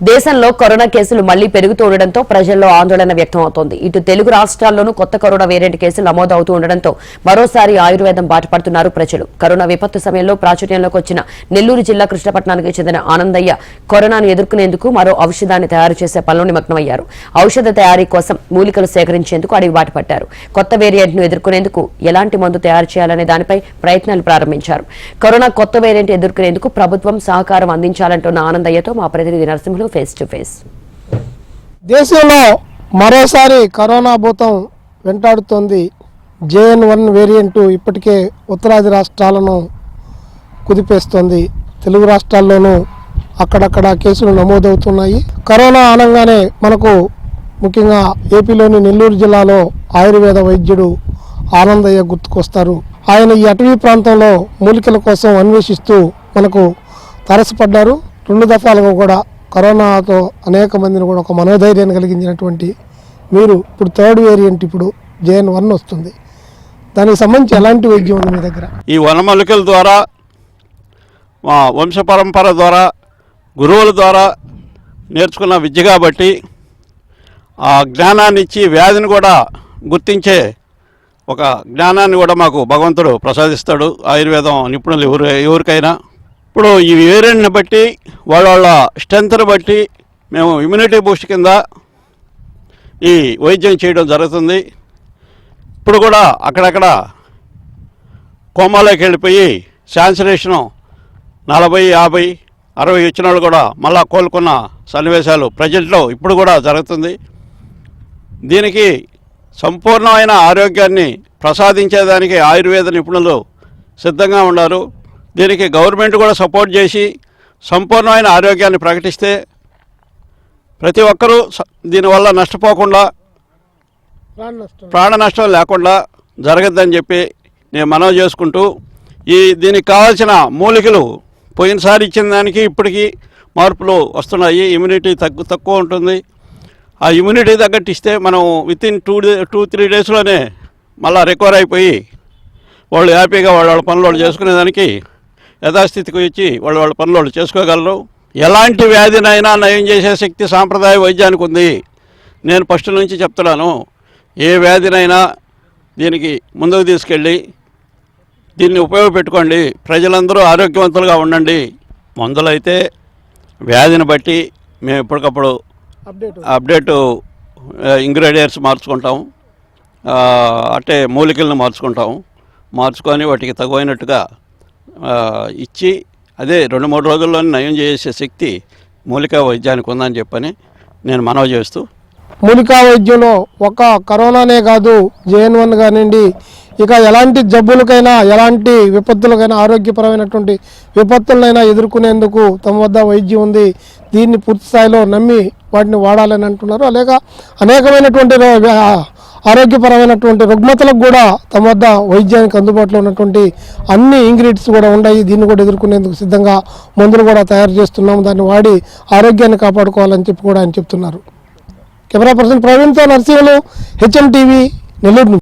దేశంలో కరోనా కేసులు మళ్లీ పెరుగుతూ ఉండడంతో ప్రజల్లో ఆందోళన వ్యక్తమవుతోంది. ఇటు తెలుగు రాష్ట్రాల్లోనూ కొత్త కరోనా వేరియంట్ కేసులు నమోదవుతూ ఉండడంతో మరోసారి ఆయుర్వేదం బాటపడుతున్నారు ప్రజలు. కరోనా విపత్తు సమయంలో ప్రాచుర్యంలోకి వచ్చిన నెల్లూరు జిల్లా కృష్ణపట్నానికి చెందిన ఆనందయ్య కరోనాను ఎదుర్కొనేందుకు మరో ఔషధాన్ని తయారు చేసే పనిలో నిమగ్నమయ్యారు. ఔషధ తయారీ కోసం మూలికలు సేకరించేందుకు అడవి బాటపట్టారు. కొత్త వేరియంట్ ను ఎదుర్కొనేందుకు ఎలాంటి మందు తయారు చేయాలనే దానిపై ప్రయత్నాలు ప్రారంభించారు. కరోనా కొత్త వేరియంట్ ఎదుర్కొనేందుకు ప్రభుత్వం సహకారం అందించాలంటున్న ఆనందయ్యతో మా ప్రతినిధి నరసింహులు ఫేస్ టు ఫేస్. దేశంలో మరోసారి కరోనా భూతం వెంటాడుతోంది. JN1 వేరియంట్ ఇప్పటికే ఉత్తరాది రాష్ట్రాలను కుదిపేస్తోంది. తెలుగు రాష్ట్రాల్లోనూ అక్కడక్కడ కేసులు నమోదవుతున్నాయి. కరోనా అనగానే మనకు ముఖ్యంగా ఏపీలోని నెల్లూరు జిల్లాలో ఆయుర్వేద వైద్యుడు ఆనందయ్య గుర్తుకొస్తారు. ఆయన ఈ అటవీ ప్రాంతంలో మూలికల కోసం అన్వేషిస్తూ మనకు తారసపడ్డారు. 2 దఫాలుగా కూడా కరోనాతో అనేక మందిని కూడా ఒక మనోధైర్యాన్ని కలిగించినటువంటి మీరు ఇప్పుడు 3rd వేరియంట్ ఇప్పుడు JN1 వస్తుంది. దానికి సంబంధించి ఎలాంటి వైద్యం ఉంది మీ దగ్గర? ఈ వనమూలికల ద్వారా మా వంశపరంపర ద్వారా గురువుల ద్వారా నేర్చుకున్న విద్య కాబట్టి ఆ జ్ఞానాన్ని ఇచ్చి వ్యాధిని కూడా గుర్తించే ఒక జ్ఞానాన్ని కూడా మాకు భగవంతుడు ప్రసాదిస్తాడు. ఆయుర్వేదం నిపుణులు ఎవరికైనా ఇప్పుడు ఈ వేరియంట్ని బట్టి వాళ్ళ స్ట్రెంత్ని బట్టి మేము ఇమ్యూనిటీ బూస్ట్ కింద ఈ వైద్యం చేయడం జరుగుతుంది. ఇప్పుడు కూడా అక్కడక్కడ కోమాలోకి వెళ్ళిపోయి శాన్సరేషను 40, 50, 60 వచ్చిన వాళ్ళు కూడా మళ్ళా కోలుకున్న సన్నివేశాలు ప్రజెంట్లో ఇప్పుడు కూడా జరుగుతుంది. దీనికి సంపూర్ణమైన ఆరోగ్యాన్ని ప్రసాదించేదానికి ఆయుర్వేద నిపుణులు సిద్ధంగా ఉన్నారు. దీనికి గవర్నమెంట్ కూడా సపోర్ట్ చేసి సంపూర్ణమైన ఆరోగ్యాన్ని ప్రకటిస్తే ప్రతి ఒక్కరూ దీనివల్ల నష్టపోకుండా ప్రాణ నష్టం లేకుండా జరగద్దని చెప్పి నేను మనవి చేసుకుంటూ దీనికి కావాల్సిన మూలికలు పోయినసారి ఇచ్చిన దానికి ఇప్పటికీ మార్పులు వస్తున్నాయి. ఇమ్యూనిటీ తక్కువ ఉంటుంది. ఆ ఇమ్యూనిటీ తగ్గట్టు ఇస్తే మనం వితిన్ 2-3 డేస్లోనే మళ్ళీ రికవర్ అయిపోయి వాళ్ళు హ్యాపీగా వాళ్ళ పనులు చేసుకునేదానికి యథాస్థితికి వచ్చి వాళ్ళ పనులు చేసుకోగలరు. ఎలాంటి వ్యాధినైనా నయం చేసే శక్తి సాంప్రదాయ వైద్యానికి ఉంది. నేను ఫస్ట్ నుంచి చెప్తున్నాను, ఏ వ్యాధినైనా దీనికి ముందుకు తీసుకెళ్ళి దీన్ని ఉపయోగపెట్టుకోండి. ప్రజలందరూ ఆరోగ్యవంతులుగా ఉండండి. మందులైతే వ్యాధిని బట్టి మేము ఎప్పటికప్పుడు అప్డేటు ఇంగ్రీడియంట్స్ మార్చుకుంటాం. అంటే మూలికలను మార్చుకొని వాటికి తగినట్టుగా ఇచ్చి అదే 2-3 రోజుల్లోనే నయం చేసే శక్తి మూలికా వైద్యానికి ఉందని చెప్పని నేను మనవి చేస్తూ, మూలికా వైద్యంలో ఒక కరోనానే కాదు JN1 కానివ్వండి, ఇక ఎలాంటి జబ్బులకైనా ఎలాంటి విపత్తులకైనా ఆరోగ్యపరమైనటువంటి విపత్తులనైనా ఎదుర్కొనేందుకు తమ వద్ద వైద్యం ఉంది. దీన్ని పూర్తి స్థాయిలో నమ్మి వాటిని వాడాలని అంటున్నారు. అలాగే అనేకమైనటువంటి ఆరోగ్యపరమైనటువంటి రుగ్మతలకు కూడా తమ వద్ద వైద్యానికి అందుబాటులో ఉన్నటువంటి అన్ని ఇంగ్రీడియంట్స్ కూడా ఉన్నాయి. దీన్ని కూడా ఎదుర్కొనేందుకు సిద్ధంగా మందులు కూడా తయారు చేస్తున్నాము. దాన్ని వాడి ఆరోగ్యాన్ని కాపాడుకోవాలని చెప్పి కూడా ఆయన చెప్తున్నారు. కెమెరా పర్సన్ ప్రవీణ్తో నరసింహులు, HM TV, నెల్లూరు.